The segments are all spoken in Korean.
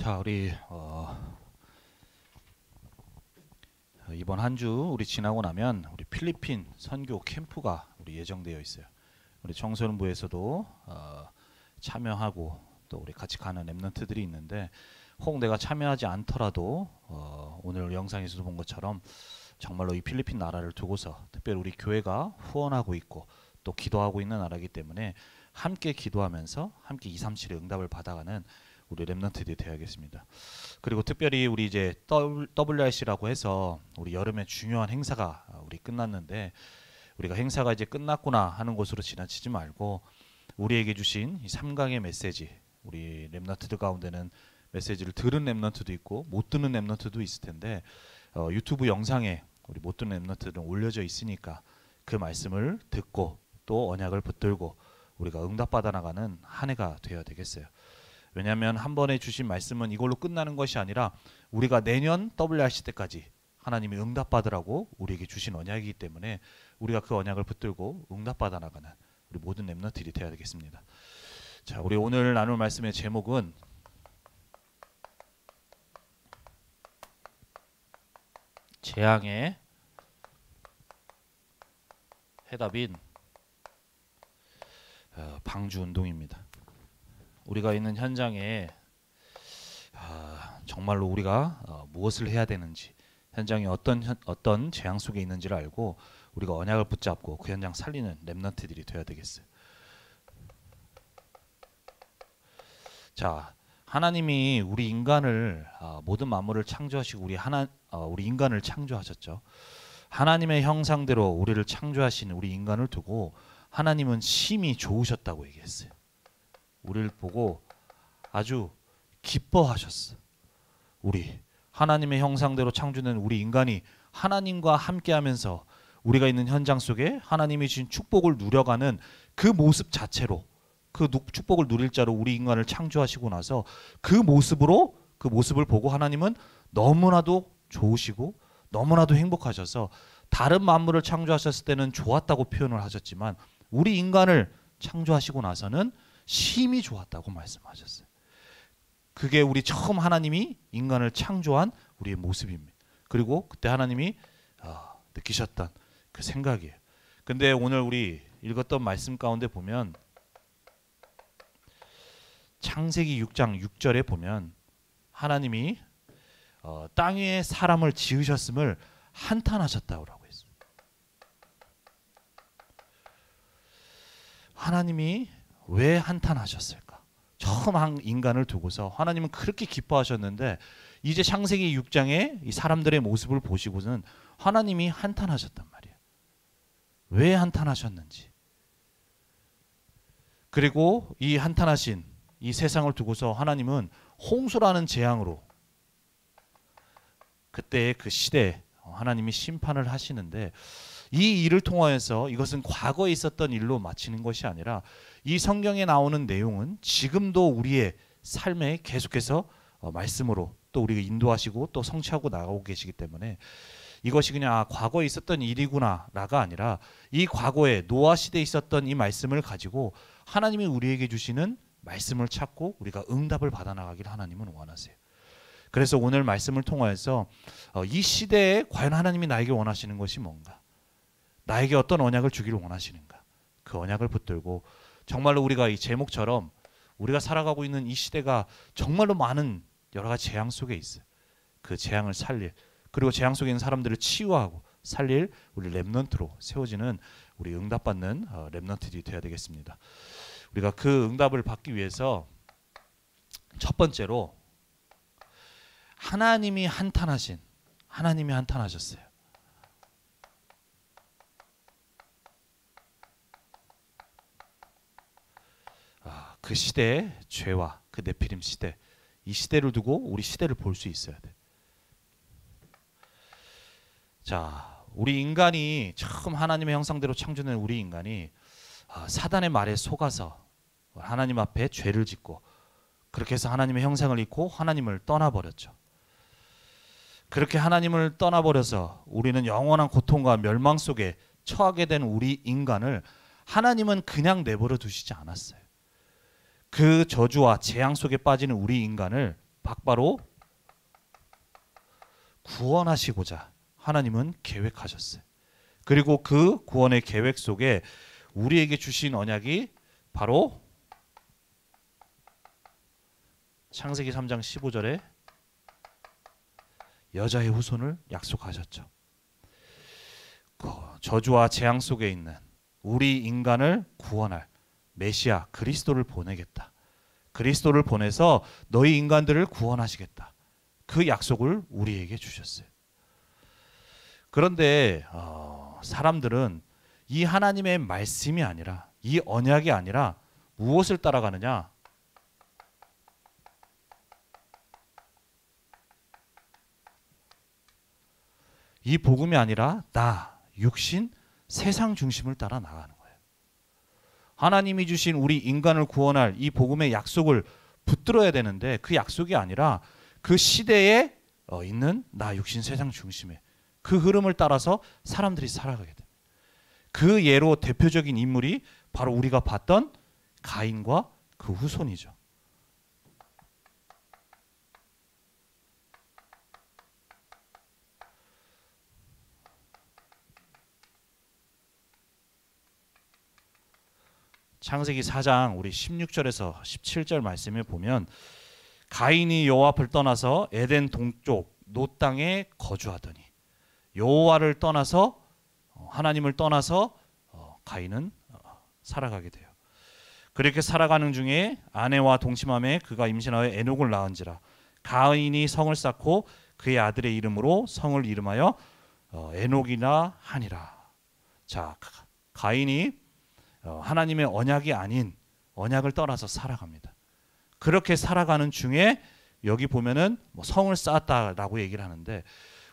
자, 우리 이번 한 주 우리 지나고 나면 우리 필리핀 선교 캠프가 우리 예정되어 있어요. 우리 청소년부에서도 참여하고 또 우리 같이 가는 랩런트들이 있는데, 혹 내가 참여하지 않더라도 오늘 영상에서도 본 것처럼 정말로 이 필리핀 나라를 두고서 특별히 우리 교회가 후원하고 있고 또 기도하고 있는 나라이기 때문에 함께 기도하면서 함께 237의 응답을 받아가는 우리 랩런트들이 되어야겠습니다. 그리고 특별히 우리 이제 WRC라고 해서 우리 여름에 중요한 행사가 우리 끝났는데, 우리가 행사가 이제 끝났구나 하는 것으로 지나치지 말고 우리에게 주신 이 3강의 메시지, 우리 랩런트들 가운데는 메시지를 들은 랩런트도 있고 못 듣는 랩런트도 있을 텐데, 유튜브 영상에 우리 못 듣는 랩런트들은 올려져 있으니까 그 말씀을 듣고 또 언약을 붙들고 우리가 응답받아 나가는 한 해가 되어야 되겠어요. 왜냐하면 한 번에 주신 말씀은 이걸로 끝나는 것이 아니라 우리가 내년 WRC 때까지 하나님이 응답받으라고 우리에게 주신 언약이기 때문에 우리가 그 언약을 붙들고 응답받아 나가는 우리 모든 랩런트들이 되어야 되겠습니다. 자, 우리 오늘 나눌 말씀의 제목은 재앙의 해답인 방주 운동입니다. 우리가 있는 현장에 정말로 우리가 무엇을 해야 되는지, 현장에 어떤 재앙 속에 있는지를 알고 우리가 언약을 붙잡고 그 현장 살리는 랩런트들이 되어야 되겠어요. 자, 하나님이 우리 인간을 모든 만물을 창조하시고 우리 인간을 창조하셨죠. 하나님의 형상대로 우리를 창조하신 우리 인간을 두고 하나님은 심히 좋으셨다고 얘기했어요. 우리를 보고 아주 기뻐하셨어. 우리 하나님의 형상대로 창조된 우리 인간이 하나님과 함께하면서 우리가 있는 현장 속에 하나님이 주신 축복을 누려가는 그 모습 자체로, 그 축복을 누릴 자로 우리 인간을 창조하시고 나서 그 모습을 보고 하나님은 너무나도 좋으시고 너무나도 행복하셔서 다른 만물을 창조하셨을 때는 좋았다고 표현을 하셨지만 우리 인간을 창조하시고 나서는 심히 좋았다고 말씀하셨어요. 그게 우리 처음 하나님이 인간을 창조한 우리의 모습입니다. 그리고 그때 하나님이 느끼셨던 그 생각이에요. 근데 오늘 우리 읽었던 말씀 가운데 보면 창세기 6장 6절에 보면 하나님이 땅 위에 사람을 지으셨음을 한탄하셨다고 했어요. 하나님이 왜 한탄하셨을까? 처음 한 인간을 두고서 하나님은 그렇게 기뻐하셨는데 이제 창세기 6장에 이 사람들의 모습을 보시고는 하나님이 한탄하셨단 말이에요. 왜 한탄하셨는지. 그리고 이 한탄하신 이 세상을 두고서 하나님은 홍수라는 재앙으로 그때의 그 시대에 하나님이 심판을 하시는데, 이 일을 통하여서 이것은 과거에 있었던 일로 마치는 것이 아니라 이 성경에 나오는 내용은 지금도 우리의 삶에 계속해서 말씀으로 또 우리가 인도하시고 또 성취하고 나가고 계시기 때문에 이것이 그냥 과거에 있었던 일이구나라가 아니라 이 과거에 노아 시대에 있었던 이 말씀을 가지고 하나님이 우리에게 주시는 말씀을 찾고 우리가 응답을 받아 나가기를 하나님은 원하세요. 그래서 오늘 말씀을 통하여서 이 시대에 과연 하나님이 나에게 원하시는 것이 뭔가, 나에게 어떤 언약을 주기를 원하시는가, 그 언약을 붙들고 정말로 우리가 이 제목처럼 우리가 살아가고 있는 이 시대가 정말로 많은 여러 가지 재앙 속에 있어요. 그 재앙을 살릴, 그리고 재앙 속에 있는 사람들을 치유하고 살릴 우리 랩런트로 세워지는 우리 응답받는 랩런트들이 되어야 되겠습니다. 우리가 그 응답을 받기 위해서 첫 번째로 하나님이 한탄하셨어요. 그 시대의 죄와 그 네피림 시대, 이 시대를 두고 우리 시대를 볼 수 있어야 돼. 자, 우리 인간이 처음 하나님의 형상대로 창조된 우리 인간이 사단의 말에 속아서 하나님 앞에 죄를 짓고 그렇게 해서 하나님의 형상을 잃고 하나님을 떠나버렸죠. 그렇게 하나님을 떠나버려서 우리는 영원한 고통과 멸망 속에 처하게 된 우리 인간을 하나님은 그냥 내버려 두시지 않았어요. 그 저주와 재앙 속에 빠지는 우리 인간을 바로 구원하시고자 하나님은 계획하셨어요. 그리고 그 구원의 계획 속에 우리에게 주신 언약이 바로 창세기 3장 15절에 여자의 후손을 약속하셨죠. 저주와 재앙 속에 있는 우리 인간을 구원할 메시아 그리스도를 보내겠다. 그리스도를 보내서 너희 인간들을 구원하시겠다. 그 약속을 우리에게 주셨어요. 그런데 사람들은 이 하나님의 말씀이 아니라, 이 언약이 아니라 무엇을 따라가느냐? 이 복음이 아니라 나, 육신, 세상 중심을 따라 나가는 거예요. 하나님이 주신 우리 인간을 구원할 이 복음의 약속을 붙들어야 되는데 그 약속이 아니라 그 시대에 있는 나, 육신, 세상 중심에 그 흐름을 따라서 사람들이 살아가게 됩니다. 그 예로 대표적인 인물이 바로 우리가 봤던 가인과 그 후손이죠. 창세기 4장 우리 16절에서 17절 말씀에 보면 가인이 여호와 앞을 떠나서 에덴 동쪽 노 땅에 거주하더니 여호와를 떠나서 하나님을 떠나서 가인은 살아가게 돼요. 그렇게 살아가는 중에 아내와 동침함에 그가 임신하여 에녹을 낳은지라. 가인이 성을 쌓고 그의 아들의 이름으로 성을 이름하여 에녹이라 하니라. 자, 가인이 하나님의 언약이 아닌 언약을 떠나서 살아갑니다. 그렇게 살아가는 중에 여기 보면은 성을 쌓았다라고 얘기를 하는데,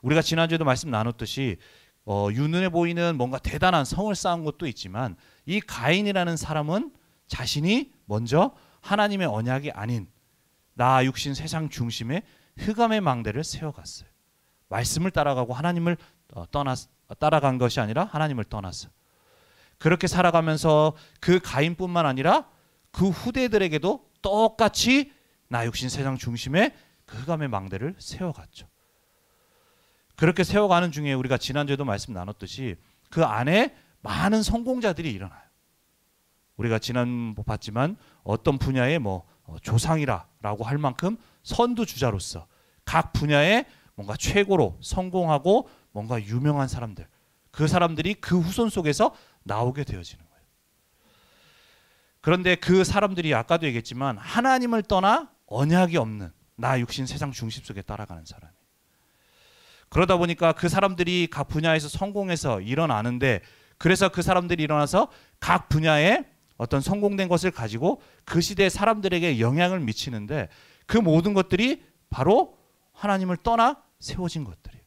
우리가 지난주에도 말씀 나눴듯이 유눈에 보이는 뭔가 대단한 성을 쌓은 것도 있지만 이 가인이라는 사람은 자신이 먼저 하나님의 언약이 아닌 나 육신 세상 중심의 흑암의 망대를 세워갔어요. 말씀을 따라가고 하나님을 따라간 것이 아니라 하나님을 떠났어요. 그렇게 살아가면서 그 가인뿐만 아니라 그 후대들에게도 똑같이 나 육신 세상 중심의 그 흑암의 망대를 세워갔죠. 그렇게 세워가는 중에 우리가 지난주에도 말씀 나눴듯이 그 안에 많은 성공자들이 일어나요. 우리가 지난 봤지만 어떤 분야의 조상이라고 할 만큼 선두주자로서 각 분야에 뭔가 최고로 성공하고 뭔가 유명한 사람들, 그 사람들이 그 후손 속에서 나오게 되어지는 거예요. 그런데 그 사람들이 아까도 얘기했지만 하나님을 떠나 언약이 없는 나 육신 세상 중심 속에 따라가는 사람이에요. 그러다 보니까 그 사람들이 각 분야에서 성공해서 일어나는데, 그래서 그 사람들이 일어나서 각 분야에 어떤 성공된 것을 가지고 그 시대의 사람들에게 영향을 미치는데 그 모든 것들이 바로 하나님을 떠나 세워진 것들이에요.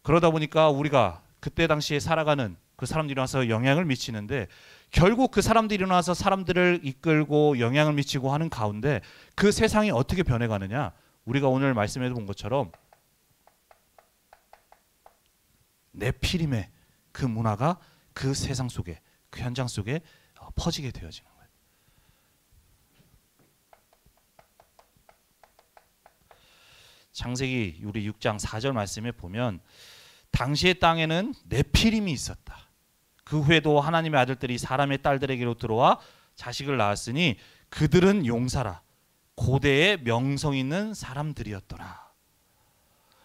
그러다 보니까 우리가 그때 당시에 살아가는 그 사람들이 일어나서 영향을 미치는데, 결국 그 사람들이 일어나서 사람들을 이끌고 영향을 미치고 하는 가운데 그 세상이 어떻게 변해가느냐, 우리가 오늘 말씀해 본 것처럼 네피림의 그 문화가 그 세상 속에, 그 현장 속에 퍼지게 되어지는 거예요. 창세기 우리 6장 4절 말씀에 보면 당시의 땅에는 네피림이 있었다. 그 후에도 하나님의 아들들이 사람의 딸들에게로 들어와 자식을 낳았으니 그들은 용사라 고대의 명성 있는 사람들이었더라.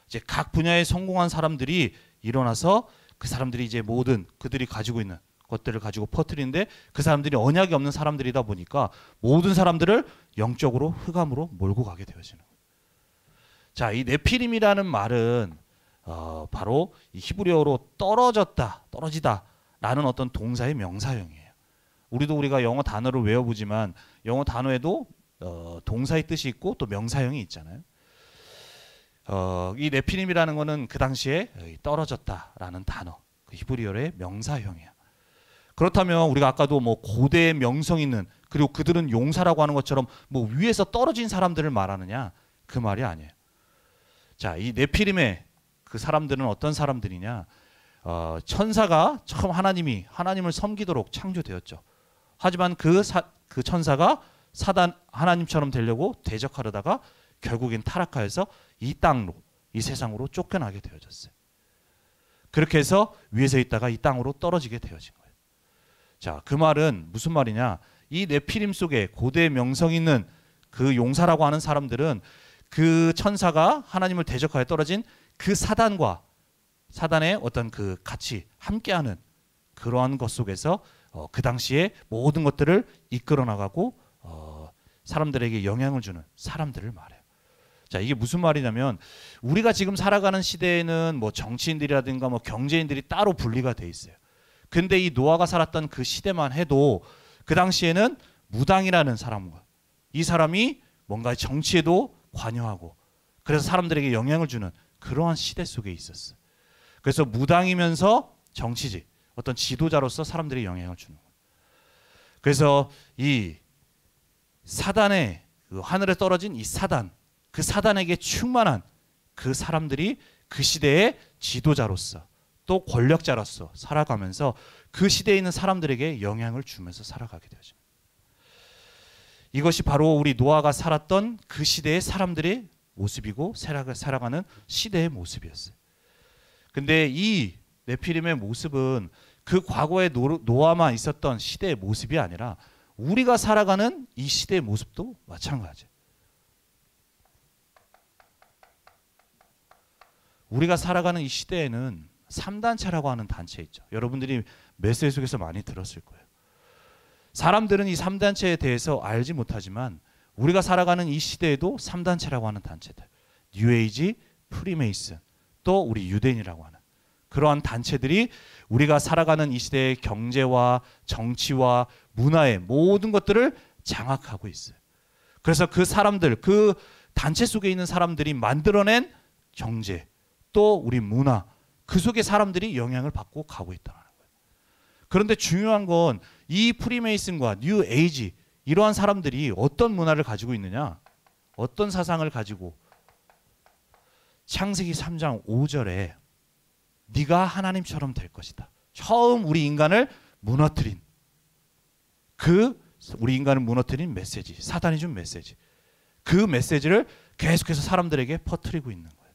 이제 각 분야에 성공한 사람들이 일어나서 그 사람들이 이제 모든 그들이 가지고 있는 것들을 가지고 퍼뜨리는데, 그 사람들이 언약이 없는 사람들이다 보니까 모든 사람들을 영적으로 흑암으로 몰고 가게 되어지는 거예요. 자, 이 네피림이라는 말은 바로 이 히브리어로 떨어지다라는 어떤 동사의 명사형이에요. 우리가 영어 단어를 외워보지만 영어 단어에도 동사의 뜻이 있고 또 명사형이 있잖아요. 이 네피림이라는 거는 그 당시에 떨어졌다라는 단어, 그 히브리어의 명사형이야. 그렇다면 우리가 아까도 고대의 명성 있는, 그리고 그들은 용사라고 하는 것처럼 위에서 떨어진 사람들을 말하느냐, 그 말이 아니에요. 자, 이 네피림의 그 사람들은 어떤 사람들이냐, 천사가 처음 하나님을 섬기도록 창조되었죠. 하지만 그 천사가 사단 하나님처럼 되려고 대적하려다가 결국엔 타락하여서 이 땅으로, 이 세상으로 쫓겨나게 되어졌어요. 그렇게 해서 위에서 있다가 이 땅으로 떨어지게 되어진 거예요. 자, 그 말은 무슨 말이냐? 이 네피림 속에 고대 명성 있는 그 용사라고 하는 사람들은 그 천사가 하나님을 대적하여 떨어진 그 사단과 사단의 어떤 그 같이 함께하는 그러한 것 속에서 그 당시에 모든 것들을 이끌어 나가고 사람들에게 영향을 주는 사람들을 말해요. 자, 이게 무슨 말이냐면 우리가 지금 살아가는 시대에는 뭐 정치인들이라든가 뭐 경제인들이 따로 분리가 돼 있어요. 근데 이 노아가 살았던 그 시대만 해도 그 당시에는 무당이라는 사람과 이 사람이 뭔가 정치에도 관여하고 그래서 사람들에게 영향을 주는 그러한 시대 속에 있었어요. 그래서 무당이면서 정치지, 어떤 지도자로서 사람들이 영향을 주는 거예요. 그래서 이 사단의 그 하늘에 떨어진 이 사단, 그 사단에게 충만한 그 사람들이 그 시대의 지도자로서 또 권력자로서 살아가면서 그 시대에 있는 사람들에게 영향을 주면서 살아가게 되죠. 이것이 바로 우리 노아가 살았던 그 시대의 사람들의 모습이고 살아가는 시대의 모습이었어요. 근데 이 네피림의 모습은 그 과거의 노아만 있었던 시대의 모습이 아니라 우리가 살아가는 이 시대의 모습도 마찬가지예요. 우리가 살아가는 이 시대에는 3단체라고 하는 단체 있죠. 여러분들이 메시지 속에서 많이 들었을 거예요. 사람들은 이 3단체에 대해서 알지 못하지만 우리가 살아가는 이 시대에도 3단체라고 하는 단체들, 뉴에이지, 프리메이슨, 또 우리 유대인이라고 하는 그러한 단체들이 우리가 살아가는 이 시대의 경제와 정치와 문화의 모든 것들을 장악하고 있어요. 그래서 그 사람들, 그 단체 속에 있는 사람들이 만들어낸 경제, 또 우리 문화, 그 속에 사람들이 영향을 받고 가고 있다는 거예요. 그런데 중요한 건 이 프리메이슨과 뉴 에이지 이러한 사람들이 어떤 문화를 가지고 있느냐, 어떤 사상을 가지고 창세기 3장 5절에 네가 하나님처럼 될 것이다. 처음 우리 인간을 무너뜨린 우리 인간을 무너뜨린 메시지, 사단이 준 메시지, 그 메시지를 계속해서 사람들에게 퍼뜨리고 있는 거예요.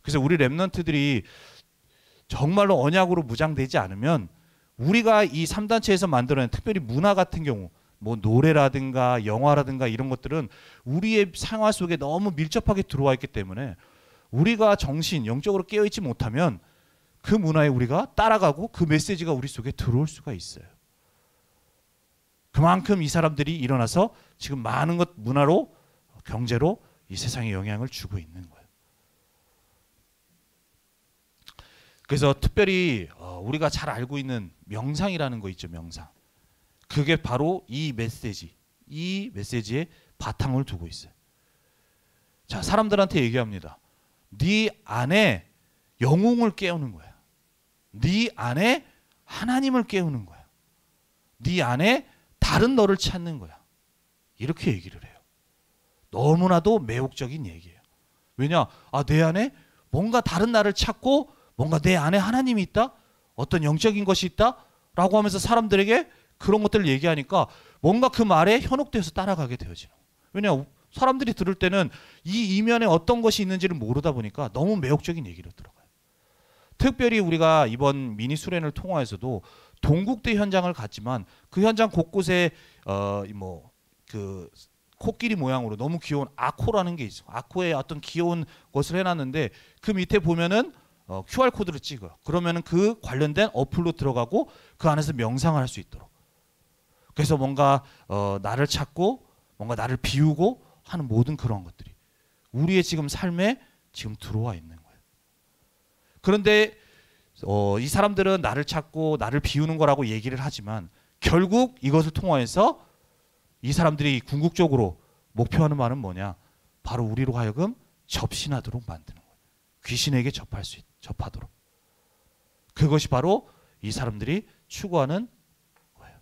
그래서 우리 렘넌트들이 정말로 언약으로 무장되지 않으면 우리가 이 3단체에서 만들어낸 특별히 문화 같은 경우 뭐 노래라든가 영화라든가 이런 것들은 우리의 생활 속에 너무 밀접하게 들어와 있기 때문에 우리가 영적으로 깨어있지 못하면 그 문화에 우리가 따라가고 그 메시지가 우리 속에 들어올 수가 있어요. 그만큼 이 사람들이 일어나서 지금 많은 것 문화로 경제로 이 세상에 영향을 주고 있는 거예요. 그래서 특별히 우리가 잘 알고 있는 명상이라는 거 있죠. 명상. 그게 바로 이 메시지의 바탕을 두고 있어요. 자, 사람들한테 얘기합니다. 네 안에 영웅을 깨우는 거야. 네 안에 하나님을 깨우는 거야. 네 안에 다른 너를 찾는 거야. 이렇게 얘기를 해요. 너무나도 매혹적인 얘기예요. 왜냐? 내 안에 뭔가 다른 나를 찾고 뭔가 내 안에 하나님이 있다? 어떤 영적인 것이 있다? 라고 하면서 사람들에게 그런 것들을 얘기하니까 뭔가 그 말에 현혹되어서 따라가게 되어지는 거예요. 왜냐? 사람들이 들을 때는 이 이면에 어떤 것이 있는지를 모르다 보니까 너무 매혹적인 얘기로 들어가요. 특별히 우리가 이번 미니 수련을 통화에서도 동국대 현장을 갔지만 그 현장 곳곳에 그 코끼리 모양으로 너무 귀여운 아코라는 게 있어. 아코의 어떤 귀여운 것을 해놨는데 그 밑에 보면은 QR 코드를 찍어요. 그러면은 그 관련된 어플로 들어가고 그 안에서 명상을 할 수 있도록. 그래서 뭔가 나를 찾고 뭔가 나를 비우고 하는 모든 그런 것들이 우리의 지금 삶에 지금 들어와 있는 거예요. 그런데 이 사람들은 나를 찾고 나를 비우는 거라고 얘기를 하지만 결국 이것을 통해서 이 사람들이 궁극적으로 목표하는 말은 뭐냐? 바로 우리로 하여금 접신하도록 만드는 거예요. 귀신에게 접하도록. 그것이 바로 이 사람들이 추구하는 거예요.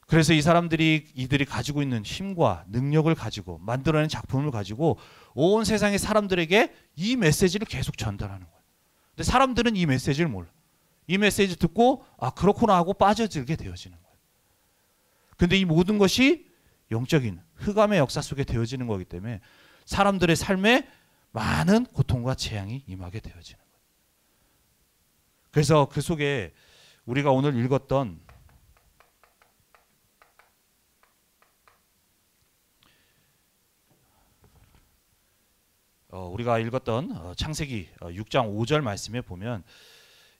그래서 이들이 가지고 있는 힘과 능력을 가지고 만들어낸 작품을 가지고 온 세상의 사람들에게 이 메시지를 계속 전달하는 거예요. 근데 사람들은 이 메시지를 몰라. 이 메시지 듣고 그렇구나 하고 빠져들게 되어지는 거예요. 근데 이 모든 것이 영적인 흑암의 역사 속에 되어지는 거기 때문에 사람들의 삶에 많은 고통과 재앙이 임하게 되어지는 거예요. 그래서 그 속에 우리가 오늘 읽었던 창세기 6장 5절 말씀에 보면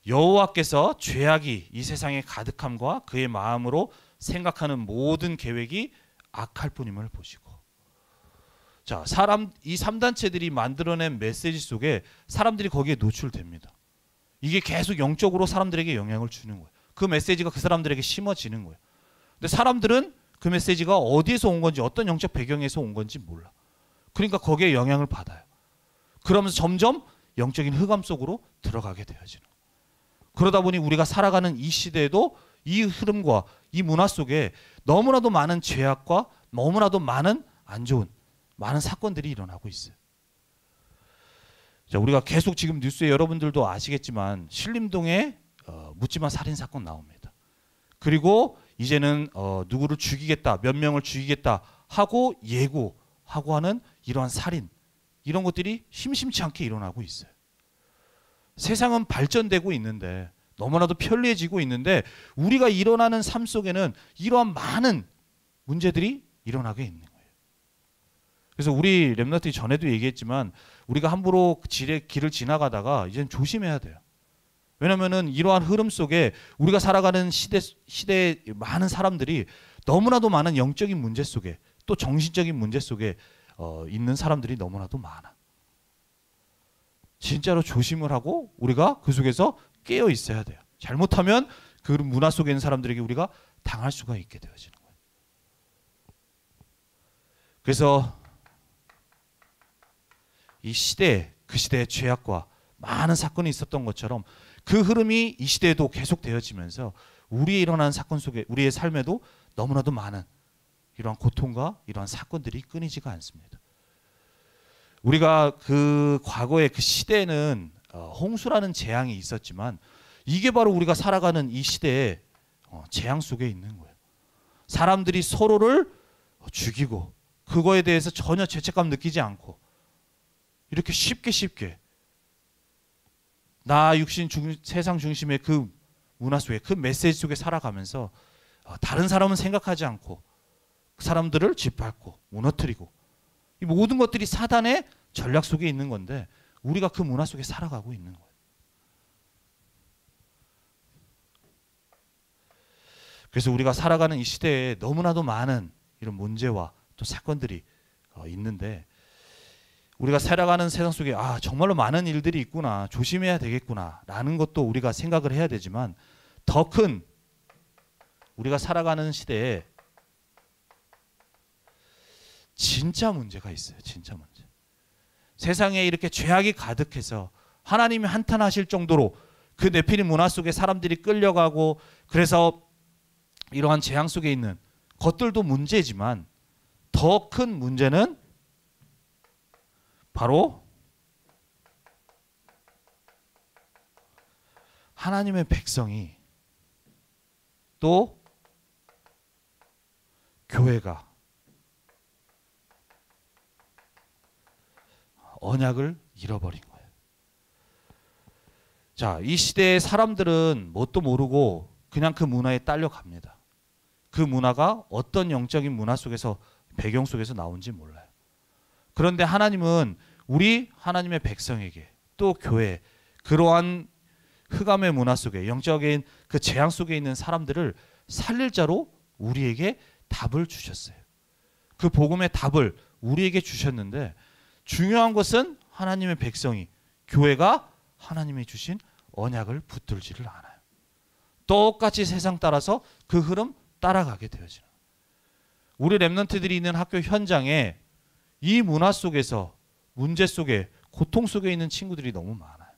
여호와께서 죄악이 이 세상에 가득함과 그의 마음으로 생각하는 모든 계획이 악할 뿐임을 보시고, 자, 이 3단체들이 만들어낸 메시지 속에 사람들이 거기에 노출됩니다. 이게 계속 영적으로 사람들에게 영향을 주는 거예요. 그 메시지가 그 사람들에게 심어지는 거예요. 근데 사람들은 그 메시지가 어디에서 온 건지, 어떤 영적 배경에서 온 건지 몰라. 그러니까 거기에 영향을 받아요. 그러면서 점점 영적인 흑암 속으로 들어가게 되어지는 거예요. 그러다 보니 우리가 살아가는 이 시대에도 이 흐름과 이 문화 속에 너무나도 많은 죄악과 너무나도 많은 안 좋은 많은 사건들이 일어나고 있어요. 자, 우리가 계속 지금 뉴스에 여러분들도 아시겠지만 신림동에 묻지마 살인 사건 나옵니다. 그리고 이제는 누구를 죽이겠다, 몇 명을 죽이겠다 하고 예고하고 하는 이러한 살인, 이런 것들이 심심치 않게 일어나고 있어요. 세상은 발전되고 있는데, 너무나도 편리해지고 있는데, 우리가 일어나는 삶 속에는 이러한 많은 문제들이 일어나게 있는 거예요. 그래서 우리 렘넌트 전에도 얘기했지만 우리가 함부로 길을 지나가다가 이제는 조심해야 돼요. 왜냐하면은 이러한 흐름 속에 우리가 살아가는 시대의 많은 사람들이 너무나도 많은 영적인 문제 속에, 또 정신적인 문제 속에 있는 사람들이 너무나도 많아. 진짜로 조심을 하고 우리가 그 속에서 깨어 있어야 돼요. 잘못하면 그 문화 속에 있는 사람들에게 우리가 당할 수가 있게 되어지는 거예요. 그래서 이 시대에, 그 시대의 죄악과 많은 사건이 있었던 것처럼 그 흐름이 이 시대에도 계속 되어지면서 우리의 일어나는 사건 속에, 우리의 삶에도 너무나도 많은 이러한 고통과 이러한 사건들이 끊이지가 않습니다. 우리가 그 과거의 그 시대에는 홍수라는 재앙이 있었지만 이게 바로 우리가 살아가는 이 시대의 재앙 속에 있는 거예요. 사람들이 서로를 죽이고 그거에 대해서 전혀 죄책감 느끼지 않고 이렇게 쉽게 나 육신 세상 중심의 그 문화 속에, 그 메시지 속에 살아가면서 다른 사람은 생각하지 않고 그 사람들을 짓밟고 무너뜨리고, 이 모든 것들이 사단의 전략 속에 있는 건데 우리가 그 문화 속에 살아가고 있는 거예요. 그래서 우리가 살아가는 이 시대에 너무나도 많은 이런 문제와 또 사건들이 있는데, 우리가 살아가는 세상 속에 정말로 많은 일들이 있구나, 조심해야 되겠구나 라는 것도 우리가 생각을 해야 되지만, 더 큰 우리가 살아가는 시대에 진짜 문제가 있어요. 진짜 문제. 세상에 이렇게 죄악이 가득해서 하나님이 한탄하실 정도로 그 네피림 문화 속에 사람들이 끌려가고, 그래서 이러한 재앙 속에 있는 것들도 문제지만 더 큰 문제는 바로 하나님의 백성이, 또 교회가 언약을 잃어버린 거예요. 자, 이 시대의 사람들은 뭣도 모르고 그냥 그 문화에 딸려갑니다. 그 문화가 어떤 영적인 문화 속에서, 배경 속에서 나온지 몰라요. 그런데 하나님은 우리 하나님의 백성에게, 또 교회, 그러한 흑암의 문화 속에, 영적인 그 재앙 속에 있는 사람들을 살릴 자로 우리에게 답을 주셨어요. 그 복음의 답을 우리에게 주셨는데, 중요한 것은 하나님의 백성이, 교회가 하나님이 주신 언약을 붙들지를 않아요. 똑같이 세상 따라서 그 흐름 따라가게 되어지는, 우리 렘넌트들이 있는 학교 현장에 이 문화 속에서, 문제 속에, 고통 속에 있는 친구들이 너무 많아요.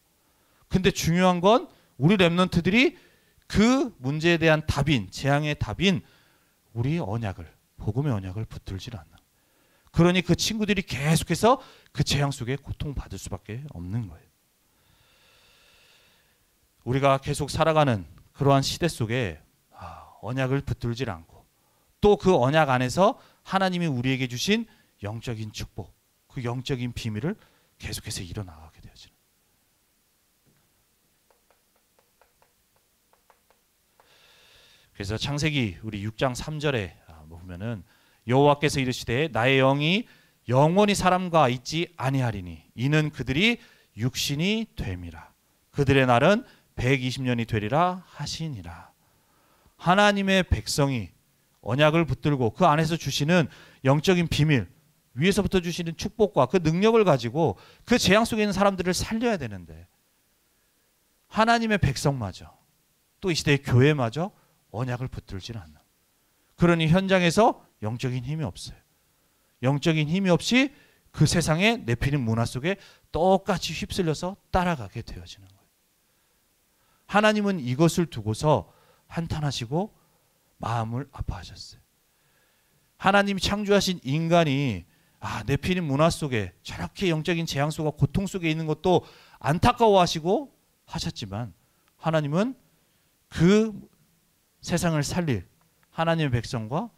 근데 중요한 건 우리 렘넌트들이 그 문제에 대한 답인, 재앙의 답인 우리 언약을, 복음의 언약을 붙들질 않는, 그러니 그 친구들이 계속해서 그 재앙 속에 고통받을 수밖에 없는 거예요. 우리가 계속 살아가는 그러한 시대 속에 언약을 붙들질 않고, 또 그 언약 안에서 하나님이 우리에게 주신 영적인 축복, 그 영적인 비밀을 계속해서 이뤄나가게 되어지는. 그래서 창세기 우리 6장 3절에 보면은 여호와께서 이르시되 나의 영이 영원히 사람과 있지 아니하리니 이는 그들이 육신이 됨이라. 그들의 날은 120년이 되리라 하시니라. 하나님의 백성이 언약을 붙들고 그 안에서 주시는 영적인 비밀, 위에서부터 주시는 축복과 그 능력을 가지고 그 재앙 속에 있는 사람들을 살려야 되는데, 하나님의 백성마저 또 이 시대의 교회마저 언약을 붙들지는 않는. 그러니 현장에서 영적인 힘이 없어요. 영적인 힘이 없이 그 세상의 네피림 문화 속에 똑같이 휩쓸려서 따라가게 되어지는 거예요. 하나님은 이것을 두고서 한탄하시고 마음을 아파하셨어요. 하나님이 창조하신 인간이 네피림 문화 속에 저렇게 영적인 재앙 속과 고통 속에 있는 것도 안타까워하시고 하셨지만, 하나님은 그 세상을 살릴 하나님의 백성과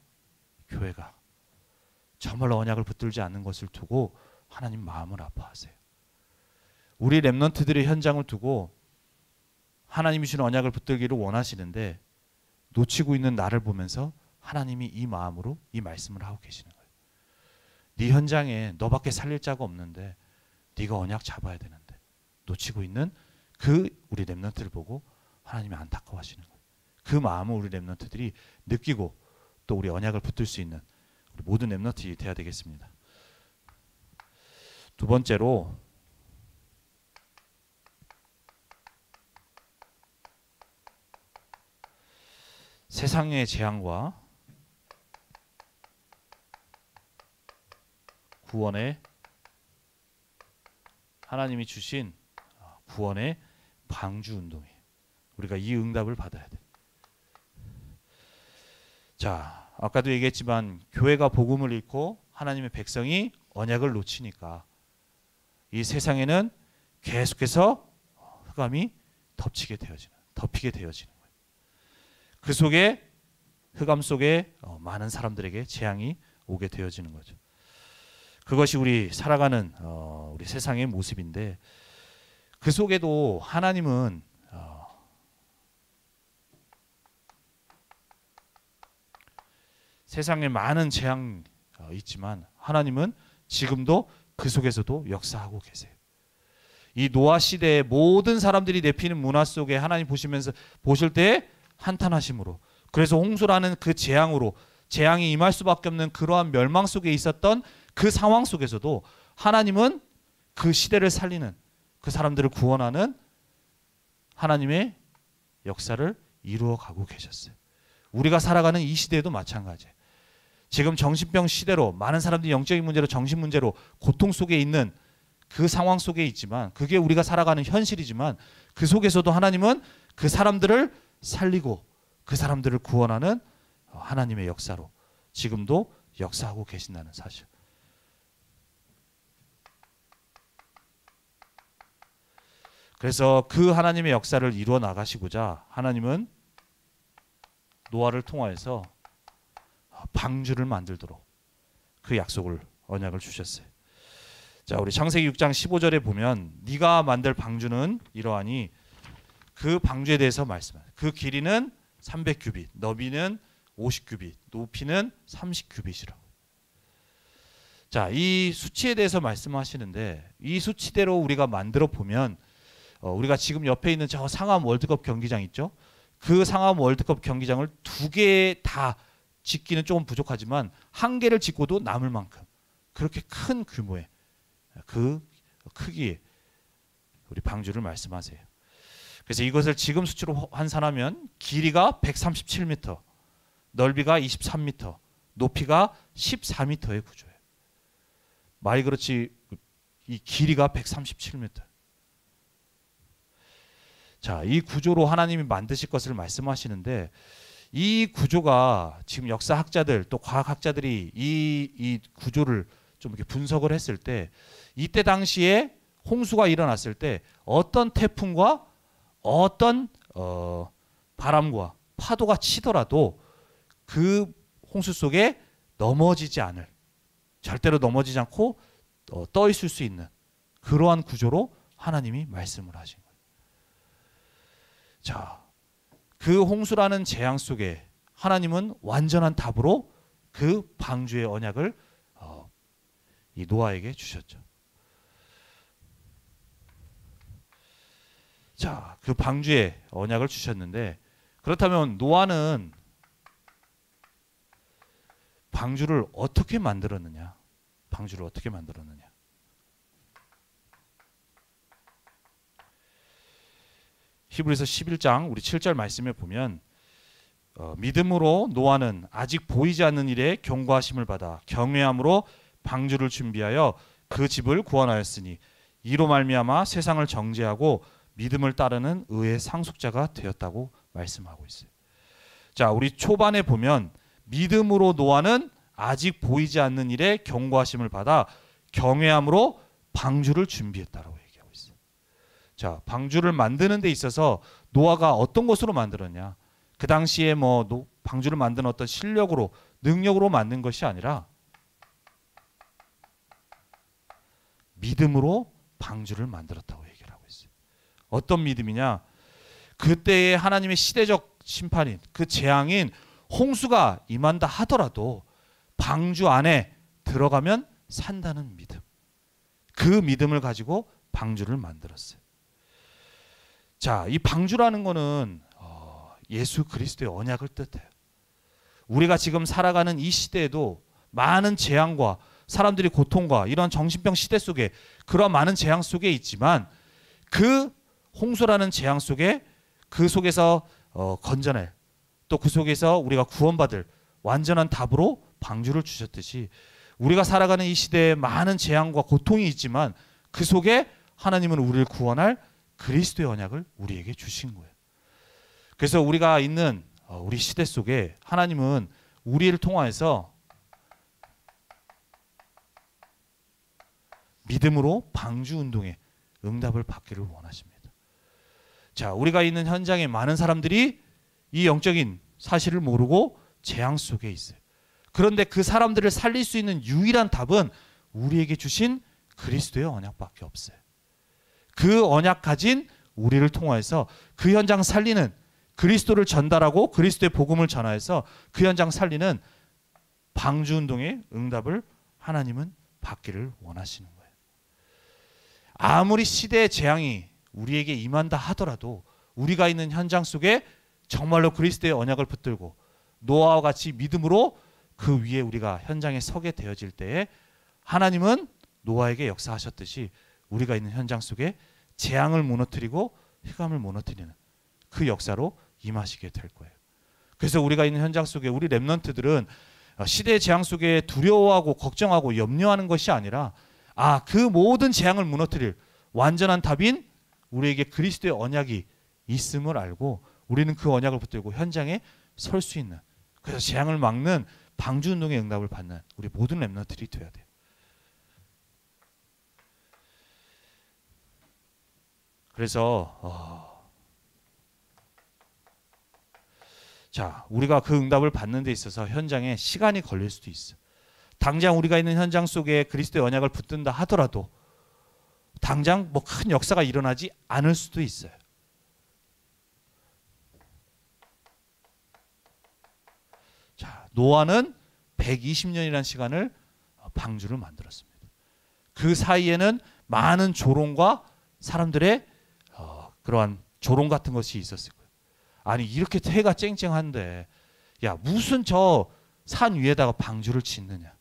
교회가 정말로 언약을 붙들지 않는 것을 두고 하나님 마음을 아파하세요. 우리 렘넌트들의 현장을 두고 하나님이 주신 언약을 붙들기를 원하시는데 놓치고 있는 나를 보면서 하나님이 이 마음으로 이 말씀을 하고 계시는 거예요. 네 현장에 너밖에 살릴 자가 없는데 네가 언약 잡아야 되는데 놓치고 있는 그 우리 렘넌트를 보고 하나님이 안타까워하시는 거예요. 그 마음을 우리 렘넌트들이 느끼고 또 우리 언약을 붙들 수 있는 우리 모든 렘넌트들이 돼야 되겠습니다. 두 번째로 세상의 재앙과 구원의 하나님이 주신 구원의 방주 운동이에요. 우리가 이 응답을 받아야 돼. 자, 아까도 얘기했지만 교회가 복음을 잃고 하나님의 백성이 언약을 놓치니까 이 세상에는 계속해서 흑암이 덮이게 되어지는 거예요. 그 속에 흑암 속에 많은 사람들에게 재앙이 오게 되어지는 거죠. 그것이 우리 살아가는 우리 세상의 모습인데, 그 속에도 하나님은 세상에 많은 재앙이 있지만 하나님은 지금도 그 속에서도 역사하고 계세요. 이 노아 시대의 모든 사람들이 내피는 문화 속에 하나님 보실 때 한탄하심으로, 그래서 홍수라는 그 재앙으로 재앙이 임할 수밖에 없는 그러한 멸망 속에 있었던 그 상황 속에서도 하나님은 그 시대를 살리는, 그 사람들을 구원하는 하나님의 역사를 이루어가고 계셨어요. 우리가 살아가는 이 시대에도 마찬가지예요. 지금 정신병 시대로 많은 사람들이 영적인 문제로 정신 문제로 고통 속에 있는 그 상황 속에 있지만, 그게 우리가 살아가는 현실이지만, 그 속에서도 하나님은 그 사람들을 살리고 그 사람들을 구원하는 하나님의 역사로 지금도 역사하고 계신다는 사실. 그래서 그 하나님의 역사를 이루어 나가시고자 하나님은 노아를 통하여서 방주를 만들도록 그 약속을, 언약을 주셨어요. 자, 우리 창세기 6장 15절에 보면 네가 만들 방주는 이러하니, 그 방주에 대해서 말씀해요. 그 길이는 300규빗, 너비는 50규빗, 높이는 30규빗이라고. 자, 이 수치에 대해서 말씀하시는데, 이 수치대로 우리가 만들어 보면 우리가 지금 옆에 있는 저 상암 월드컵 경기장 있죠? 그 상암 월드컵 경기장을 2개 다 짓기는 조금 부족하지만 1개를 짓고도 남을 만큼 그렇게 큰 규모의 그 크기의 우리 방주를 말씀하세요. 그래서 이것을 지금 수치로 환산하면 길이가 137m, 넓이가 23m, 높이가 14m의 구조예요. 말이 그렇지 이 길이가 137m. 자, 이 구조로 하나님이 만드실 것을 말씀하시는데, 이 구조가 지금 역사학자들 또 과학학자들이 이 구조를 좀 이렇게 분석을 했을 때, 이때 당시에 홍수가 일어났을 때 어떤 태풍과 어떤 바람과 파도가 치더라도 그 홍수 속에 넘어지지 않을, 절대로 넘어지지 않고 떠 있을 수 있는 그러한 구조로 하나님이 말씀을 하신 거예요. 자, 그 홍수라는 재앙 속에 하나님은 완전한 답으로 그 방주의 언약을 이 노아에게 주셨죠. 자, 그 방주의 언약을 주셨는데, 그렇다면 노아는 방주를 어떻게 만들었느냐? 방주를 어떻게 만들었느냐? 히브리서 11장 우리 7절 말씀에 보면 믿음으로 노아는 아직 보이지 않는 일에 경고하심을 받아 경외함으로 방주를 준비하여 그 집을 구원하였으니 이로 말미암아 세상을 정죄하고 믿음을 따르는 의의 상속자가 되었다고 말씀하고 있어요. 자, 우리 초반에 보면 믿음으로 노아는 아직 보이지 않는 일에 경고하심을 받아 경외함으로 방주를 준비했다라고 얘기하고 있어요. 자, 방주를 만드는 데 있어서 노아가 어떤 것으로 만들었냐? 그 당시에 방주를 만드는 어떤 실력으로, 능력으로 만든 것이 아니라 믿음으로 방주를 만들었다고 얘기를 하고 있어요. 어떤 믿음이냐? 그때의 하나님의 시대적 심판인 그 재앙인 홍수가 임한다 하더라도 방주 안에 들어가면 산다는 믿음. 그 믿음을 가지고 방주를 만들었어요. 자, 이 방주라는 거는 예수 그리스도의 언약을 뜻해요. 우리가 지금 살아가는 이 시대에도 많은 재앙과 사람들이 고통과 이런 정신병 시대 속에 그런 많은 재앙 속에 있지만 그 홍수라는 재앙 속에 그 속에서 건져낼, 또 그 속에서 우리가 구원받을 완전한 답으로 방주를 주셨듯이 우리가 살아가는 이 시대에 많은 재앙과 고통이 있지만 그 속에 하나님은 우리를 구원할 그리스도의 언약을 우리에게 주신 거예요. 그래서 우리가 있는 우리 시대 속에 하나님은 우리를 통하여서 믿음으로 방주 운동에 응답을 받기를 원하십니다. 자, 우리가 있는 현장에 많은 사람들이 이 영적인 사실을 모르고 재앙 속에 있어요. 그런데 그 사람들을 살릴 수 있는 유일한 답은 우리에게 주신 그리스도의 언약밖에 없어요. 그 언약 가진 우리를 통하여서 그 현장 살리는, 그리스도를 전달하고 그리스도의 복음을 전하여서 그 현장 살리는 방주 운동의 응답을 하나님은 받기를 원하시는 거예요. 아무리 시대의 재앙이 우리에게 임한다 하더라도 우리가 있는 현장 속에 정말로 그리스도의 언약을 붙들고 노아와 같이 믿음으로 그 위에 우리가 현장에 서게 되어질 때에 하나님은 노아에게 역사하셨듯이 우리가 있는 현장 속에 재앙을 무너뜨리고 흑암을 무너뜨리는 그 역사로 임하시게 될 거예요. 그래서 우리가 있는 현장 속에 우리 렘넌트들은 시대의 재앙 속에 두려워하고 걱정하고 염려하는 것이 아니라 그 모든 재앙을 무너뜨릴 완전한 답인 우리에게 그리스도의 언약이 있음을 알고 우리는 그 언약을 붙들고 현장에 설 수 있는, 그래서 재앙을 막는 방주 운동의 응답을 받는 우리 모든 렘넌트들이 되어야 돼요. 그래서 자, 우리가 그 응답을 받는 데 있어서 현장에 시간이 걸릴 수도 있어. 당장 우리가 있는 현장 속에 그리스도의 언약을 붙든다 하더라도 당장 큰 역사가 일어나지 않을 수도 있어요. 자, 노아는 120년이라는 시간을 방주를 만들었습니다. 그 사이에는 많은 조롱과 사람들의 그러한 조롱 같은 것이 있었을 거예요. 아니, 이렇게 해가 쨍쨍한데 야, 무슨 저 산 위에다가 방주를 짓느냐.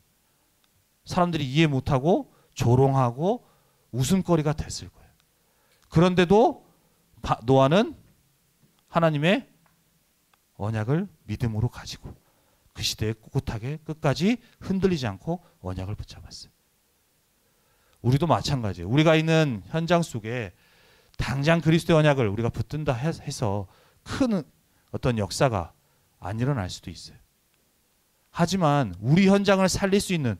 사람들이 이해 못하고 조롱하고 웃음거리가 됐을 거예요. 그런데도 노아는 하나님의 언약을 믿음으로 가지고 그 시대에 꿋꿋하게 끝까지 흔들리지 않고 언약을 붙잡았어요. 우리도 마찬가지예요. 우리가 있는 현장 속에 당장 그리스도의 언약을 우리가 붙든다 해서 큰 어떤 역사가 안 일어날 수도 있어요. 하지만 우리 현장을 살릴 수 있는,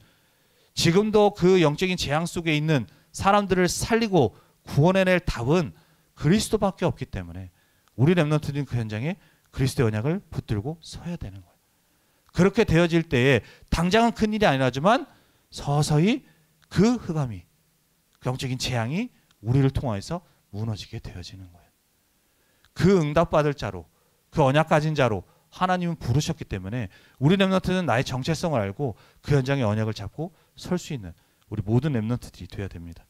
지금도 그 영적인 재앙 속에 있는 사람들을 살리고 구원해낼 답은 그리스도밖에 없기 때문에 우리 렘넌트들은 그 현장에 그리스도의 언약을 붙들고 서야 되는 거예요. 그렇게 되어질 때에 당장은 큰일이 아니라지만 서서히 그 흑암이, 그 영적인 재앙이 우리를 통하여서 무너지게 되어지는 거예요. 그 응답받을 자로, 그 언약 가진 자로 하나님은 부르셨기 때문에 우리 렘넌트는 나의 정체성을 알고 그 현장의 언약을 잡고 설 수 있는 우리 모든 렘넌트들이 되어야 됩니다.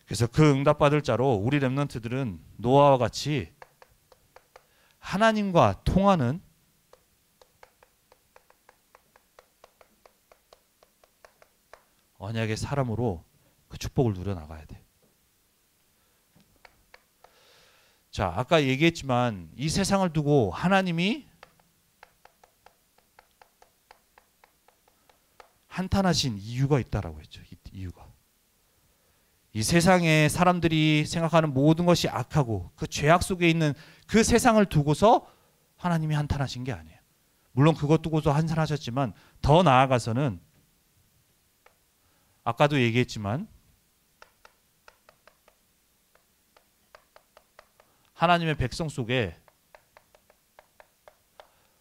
그래서 그 응답받을 자로 우리 렘넌트들은 노아와 같이 하나님과 통하는 언약의 사람으로 그 축복을 누려나가야 돼. 자, 아까 얘기했지만 이 세상을 두고 하나님이 한탄하신 이유가 있다라고 했죠. 이유가. 이 세상에 사람들이 생각하는 모든 것이 악하고 그 죄악 속에 있는 그 세상을 두고서 하나님이 한탄하신 게 아니에요. 물론 그것 두고서 한탄하셨지만 더 나아가서는 아까도 얘기했지만 하나님의 백성 속에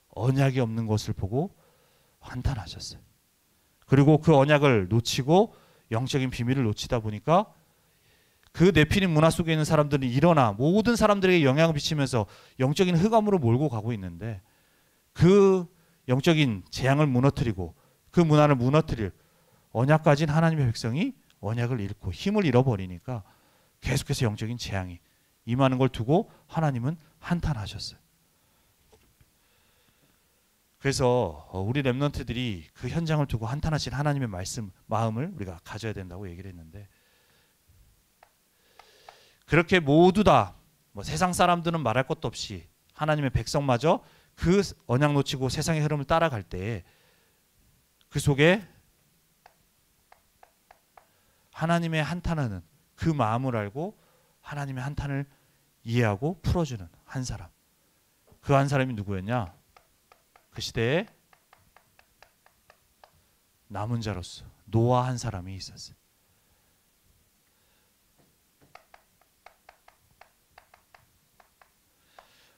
언약이 없는 것을 보고 한탄하셨어요. 그리고 그 언약을 놓치고 영적인 비밀을 놓치다 보니까 그 네피림 문화 속에 있는 사람들은 일어나 모든 사람들에게 영향을 미치면서 영적인 흑암으로 몰고 가고 있는데 그 영적인 재앙을 무너뜨리고 그 문화를 무너뜨릴 언약 가진 하나님의 백성이 언약을 잃고 힘을 잃어버리니까 계속해서 영적인 재앙이 임하는 걸 두고 하나님은 한탄하셨어요. 그래서 우리 렘넌트들이 그 현장을 두고 한탄하신 하나님의 말씀, 마음을 우리가 가져야 된다고 얘기를 했는데 그렇게 모두 다 뭐 세상 사람들은 말할 것도 없이 하나님의 백성마저 그 언약 놓치고 세상의 흐름을 따라갈 때 그 속에 하나님의 한탄하는 그 마음을 알고 하나님의 한탄을 이해하고 풀어주는 한 사람. 그 한 사람이 누구였냐? 그 시대에 남은 자로서 노아 한 사람이 있었어요.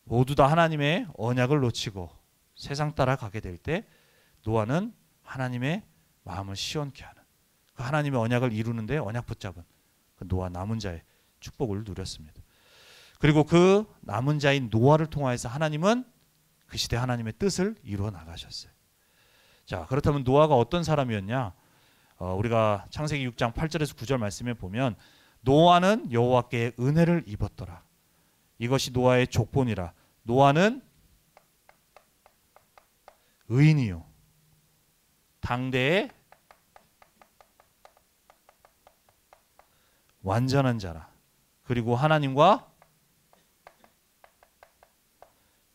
모두 다 하나님의 언약을 놓치고 세상 따라가게 될 때 노아는 하나님의 마음을 시원케 하는 그 하나님의 언약을 이루는데 언약 붙잡은 그 노아 남은 자의 축복을 누렸습니다. 그리고 그 남은 자인 노아를 통하여서 하나님은 그 시대 하나님의 뜻을 이루어 나가셨어요. 자, 그렇다면 노아가 어떤 사람이었냐? 우리가 창세기 6장 8절에서 9절 말씀에 보면 노아는 여호와께 은혜를 입었더라. 이것이 노아의 족본이라. 노아는 의인이요 당대의 완전한 자라. 그리고 하나님과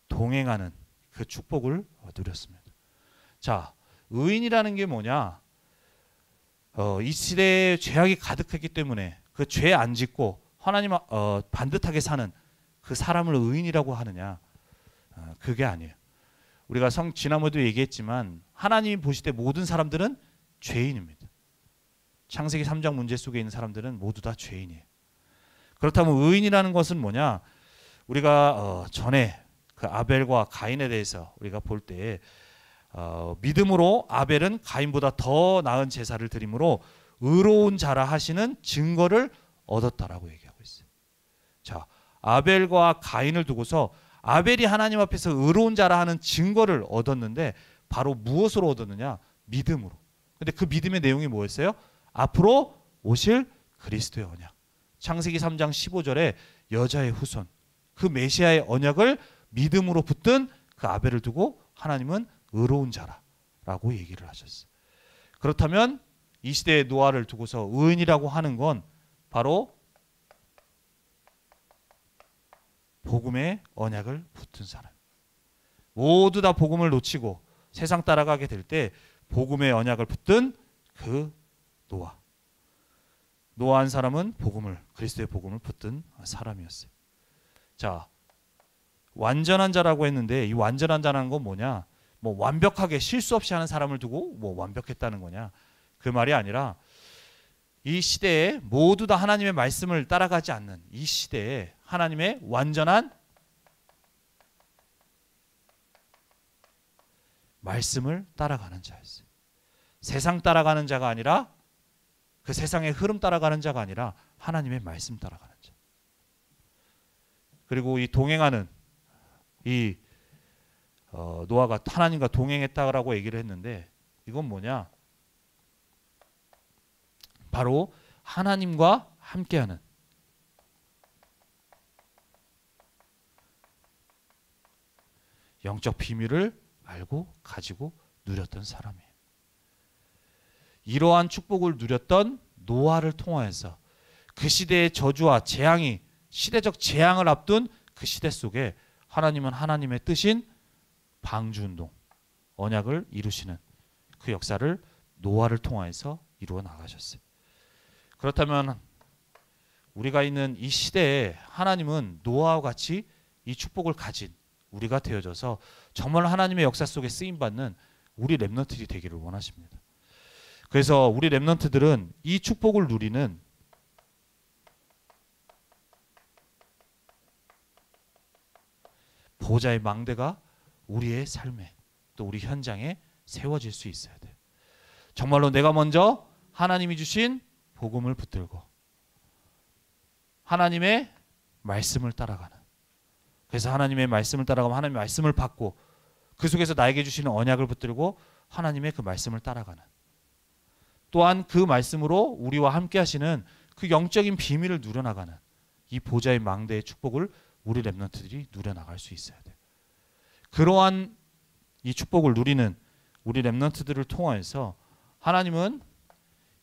동행하는 그 축복을 누렸습니다. 자, 의인이라는 게 뭐냐? 이 시대에 죄악이 가득했기 때문에 그 죄 안 짓고 하나님 반듯하게 사는 그 사람을 의인이라고 하느냐? 그게 아니에요. 우리가 지난번에도 얘기했지만 하나님이 보실 때 모든 사람들은 죄인입니다. 창세기 3장 문제 속에 있는 사람들은 모두 다 죄인이에요. 그렇다면 의인이라는 것은 뭐냐? 우리가 전에 그 아벨과 가인에 대해서 우리가 볼 때 믿음으로 아벨은 가인보다 더 나은 제사를 드림으로 의로운 자라 하시는 증거를 얻었다라고 얘기하고 있어요. 자, 아벨과 가인을 두고서 아벨이 하나님 앞에서 의로운 자라 하는 증거를 얻었는데 바로 무엇으로 얻었느냐? 믿음으로. 근데 그 믿음의 내용이 뭐였어요? 앞으로 오실 그리스도의 언약. 창세기 3장 15절에 여자의 후손, 그 메시아의 언약을 믿음으로 붙든 그 아벨을 두고 하나님은 의로운 자라라고 얘기를 하셨어요. 그렇다면 이 시대의 노아를 두고서 의인이라고 하는 건 바로 복음의 언약을 붙든 사람. 모두 다 복음을 놓치고 세상 따라가게 될 때 복음의 언약을 붙든 그 노아 한 사람은 그리스도의 복음을 붙든 사람이었어요. 자, 완전한 자라고 했는데 이 완전한 자라는 건 뭐냐? 뭐 완벽하게 실수 없이 하는 사람을 두고 뭐 완벽했다는 거냐? 그 말이 아니라 이 시대에 모두 다 하나님의 말씀을 따라가지 않는 이 시대에 하나님의 완전한 말씀을 따라가는 자였어요. 세상 따라가는 자가 아니라, 그 세상의 흐름 따라가는 자가 아니라 하나님의 말씀 따라가는 자. 그리고 이 동행하는 이 노아가 하나님과 동행했다라고 얘기를 했는데, 이건 뭐냐? 바로 하나님과 함께하는, 영적 비밀을 알고 가지고 누렸던 사람이에요. 이러한 축복을 누렸던 노아를 통하여서 그 시대의 저주와 재앙이, 시대적 재앙을 앞둔 그 시대 속에 하나님은 하나님의 뜻인 방주운동, 언약을 이루시는 그 역사를 노아를 통하여서 이루어 나가셨어요. 그렇다면 우리가 있는 이 시대에 하나님은 노아와 같이 이 축복을 가진 우리가 되어져서 정말 하나님의 역사 속에 쓰임받는 우리 렘넌트들이 되기를 원하십니다. 그래서 우리 렘넌트들은 이 축복을 누리는 보좌의 망대가 우리의 삶에, 또 우리 현장에 세워질 수 있어야 돼요. 정말로 내가 먼저 하나님이 주신 복음을 붙들고 하나님의 말씀을 따라가는, 그래서 하나님의 말씀을 따라가면 하나님의 말씀을 받고 그 속에서 나에게 주시는 언약을 붙들고 하나님의 그 말씀을 따라가는, 또한 그 말씀으로 우리와 함께 하시는 그 영적인 비밀을 누려나가는 이 보좌의 망대의 축복을 우리 렘넌트들이 누려나갈 수 있어야 돼요. 그러한 이 축복을 누리는 우리 렘넌트들을 통하여서 하나님은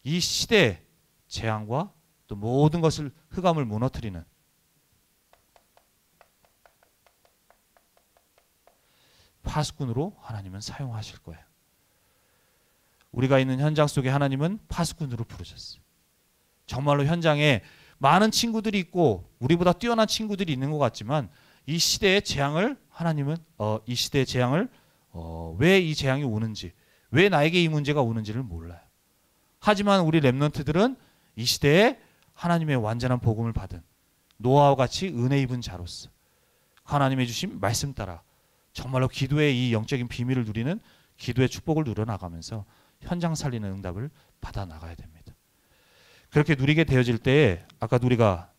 이 시대의 재앙과 또 모든 것을, 흑암을 무너뜨리는 파수꾼으로 하나님은 사용하실 거예요. 우리가 있는 현장 속에 하나님은 파수꾼으로 부르셨어요. 정말로 현장에 많은 친구들이 있고 우리보다 뛰어난 친구들이 있는 것 같지만 이 시대의 재앙을 하나님은 이 시대의 재앙을 왜 이 재앙이 오는지, 왜 나에게 이 문제가 오는지를 몰라요. 하지만 우리 렘넌트들은 이 시대에 하나님의 완전한 복음을 받은 노아와 같이 은혜 입은 자로서 하나님의 주신 말씀 따라 정말로 기도의 이 영적인 비밀을 누리는 기도의 축복을 누려나가면서 현장 살리는 응답을 받아 나가야 됩니다. 그렇게 누리게 되어질 때에 아까 우리가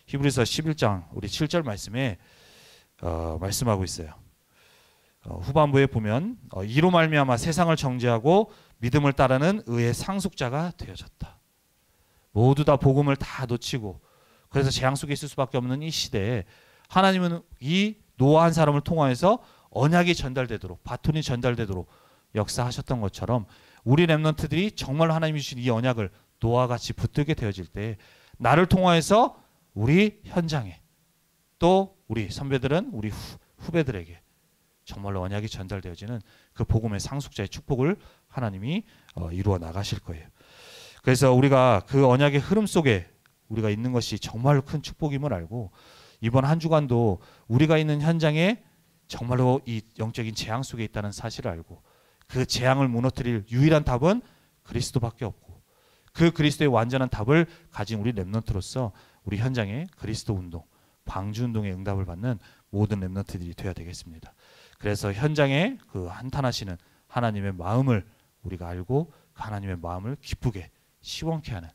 히브리서 11장 우리 7절 말씀에 말씀하고 있어요. 후반부에 보면 이로 말미암아 세상을 정죄하고 믿음을 따르는 의의 상속자가 되어졌다. 모두 다 복음을 다 놓치고 그래서 재앙 속에 있을 수밖에 없는 이 시대에 하나님은 이 노아 한 사람을 통하여서 언약이 전달되도록, 바톤이 전달되도록 역사하셨던 것처럼 우리 렘넌트들이 정말 하나님이 주신 이 언약을 노아와 같이 붙들게 되어질 때 나를 통하여서 우리 현장에, 또 우리 선배들은 우리 후배들에게 정말로 언약이 전달되어지는 그 복음의 상속자의 축복을 하나님이 이루어 나가실 거예요. 그래서 우리가 그 언약의 흐름 속에 우리가 있는 것이 정말로 큰 축복임을 알고 이번 한 주간도 우리가 있는 현장에 정말로 이 영적인 재앙 속에 있다는 사실을 알고 그 재앙을 무너뜨릴 유일한 답은 그리스도밖에 없고 그 그리스도의 완전한 답을 가진 우리 렘넌트로서 우리 현장에 그리스도 운동, 방주 운동의 응답을 받는 모든 렘넌트들이 되어야 되겠습니다. 그래서 현장에 그 한탄하시는 하나님의 마음을 우리가 알고 그 하나님의 마음을 기쁘게 시원케 하는,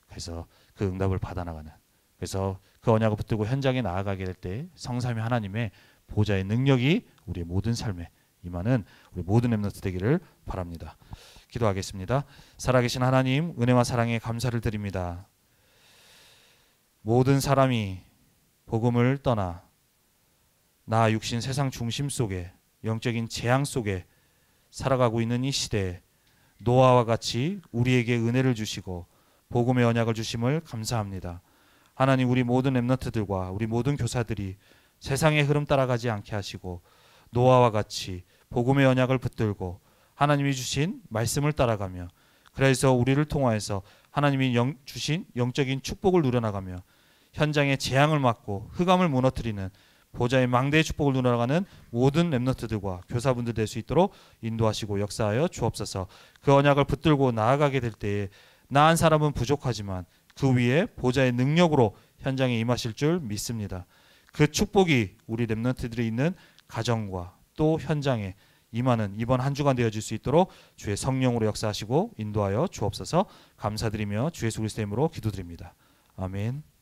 그래서 그 응답을 받아나가는, 그래서 그 언약을 붙들고 현장에 나아가게 될 때 성삼위 하나님의 보좌의 능력이 우리의 모든 삶에 임하는 우리 모든 렘넌트 되기를 바랍니다. 기도하겠습니다. 살아계신 하나님, 은혜와 사랑에 감사를 드립니다. 모든 사람이 복음을 떠나 나 육신 세상 중심 속에 영적인 재앙 속에 살아가고 있는 이 시대에 노아와 같이 우리에게 은혜를 주시고 복음의 언약을 주심을 감사합니다. 하나님, 우리 모든 렘넌트들과 우리 모든 교사들이 세상의 흐름 따라가지 않게 하시고 노아와 같이 복음의 언약을 붙들고 하나님이 주신 말씀을 따라가며 그래서 우리를 통하여서 하나님이 주신 영적인 축복을 누려나가며 현장의 재앙을 막고 흑암을 무너뜨리는 보좌의 망대의 축복을 누려나가는 모든 렘넌트들과 교사분들 될 수 있도록 인도하시고 역사하여 주옵소서. 그 언약을 붙들고 나아가게 될 때에 나 한 사람은 부족하지만 그 위에 보좌의 능력으로 현장에 임하실 줄 믿습니다. 그 축복이 우리 렘넌트들이 있는 가정과 또 현장에 임하는 이번 한 주간 되어질 수 있도록 주의 성령으로 역사하시고 인도하여 주옵소서. 감사드리며 주 예수 그리스도의 이름으로 기도드립니다. 아멘.